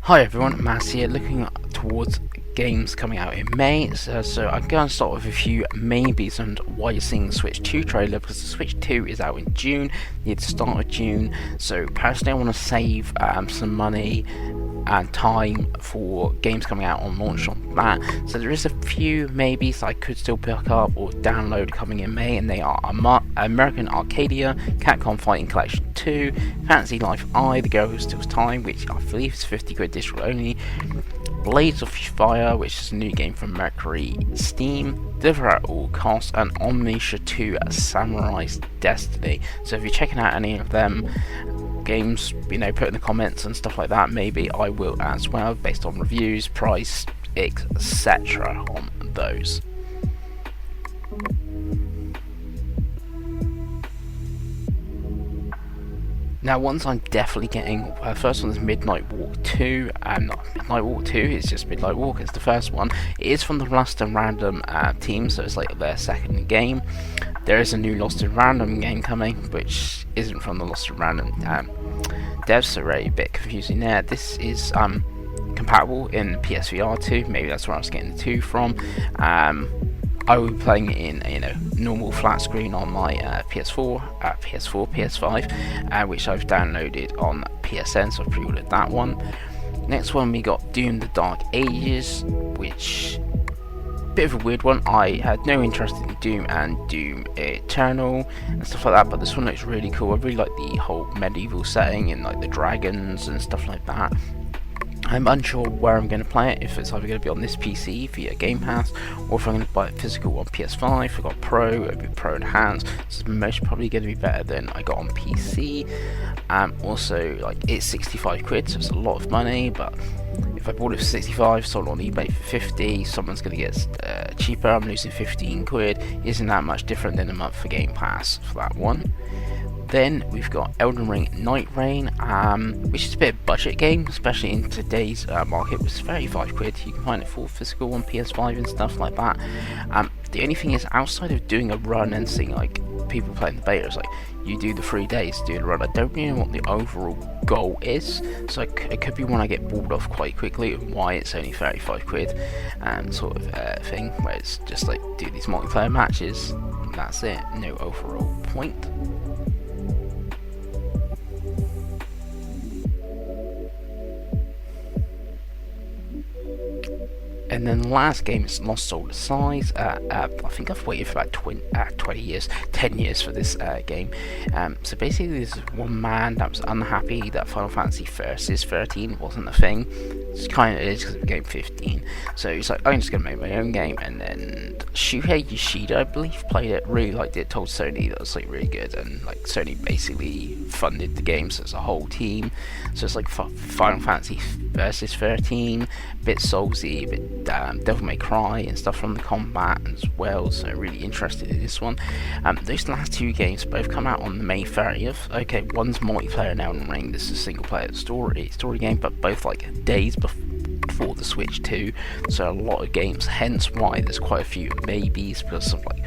Hi everyone, Mass here, looking towards games coming out in May, so I'm going to start with a few maybes and why you're seeing the Switch 2 trailer, because the Switch 2 is out in June, near the start of June, so personally I want to save some money and time for games coming out on launch on that. So there is a few maybes I could still pick up or download coming in May, and they are American Arcadia, Capcom Fighting Collection 2, Fantasy Life I, The Girl Who Steals Time, which I believe is 50 quid digital only, Blades of Fire, which is a new game from Mercury Steam, Deliver at All Costs, and Omnisha 2 Samurai's Destiny. So if you're checking out any of them games, put in the comments and stuff like that, maybe I will as well, based on reviews, price, etc. on those. Now, ones I'm definitely getting, first one is Midnight Walk 2, not Midnight Walk 2, it's just Midnight Walk, it's the first one. It is from the Lost and Random team, so it's like their second game. There is a new Lost and Random game coming, which isn't from the Lost and Random devs, so a bit confusing there. This is compatible in PSVR 2, maybe that's where I was getting the 2 from. I will be playing it in normal flat screen on my PS4, PS5, which I've downloaded on PSN, so I've pre-ordered that one. Next one we got Doom the Dark Ages, which bit of a weird one. I had no interest in Doom and Doom Eternal and stuff like that, but this one looks really cool. I really like the whole medieval setting and like the dragons and stuff like that. I'm unsure where I'm going to play it, if it's either going to be on this PC via Game Pass, or if I'm going to buy it physical on PS5. If I got Pro, it'll be Pro Enhanced, so it's most probably going to be better than I got on PC. Also, like, it's 65 quid, so it's a lot of money, but if I bought it for 65, sold it on eBay for 50, someone's going to get cheaper, I'm losing 15 quid, isn't that much different than a month for Game Pass for that one. Then we've got eldenringnightreign, which is a bit of a budget game, especially in today's market. It's 35 quid. You can find it for physical on PS5 and stuff like that. The only thing is, outside of doing a run and seeing like people playing the beta, it's like you do the 3 days, do the run. I don't really know what the overall goal is, so it could be one I get bored off quite quickly, and why it's only 35 quid sort of thing, where it's just like do these multiplayer matches. That's it. No overall point. And then the last game is lostsoulaside. I think I've waited for about 10 years for this game. So basically, there's one man that was unhappy that Final Fantasy Versus 13 wasn't a thing. It kind of is because it became 15. So he's like, I'm just going to make my own game. And then Shuhei Yoshida, I believe, played it, really liked it, told Sony that it was like really good. And like Sony basically funded the game, so it's a whole team. So it's like Final Fantasy Versus 13, a bit soulsy, a bit Devil May Cry and stuff from the combat as well, so really interested in this one. Those last two games both come out on the May 30th. Okay, one's multiplayer now in Ring, this is a single player story game, but both like days before the Switch 2, so a lot of games, hence why there's quite a few maybes, because of like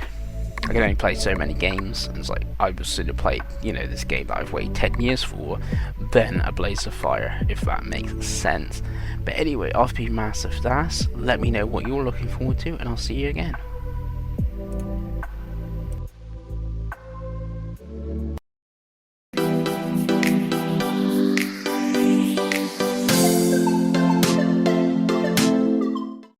I can only play so many games, and it's like I would sooner play, this game that I've waited 10 years for than a Blaze of Fire, if that makes sense. But anyway, I've been masofdas. Let me know what you're looking forward to, and I'll see you again.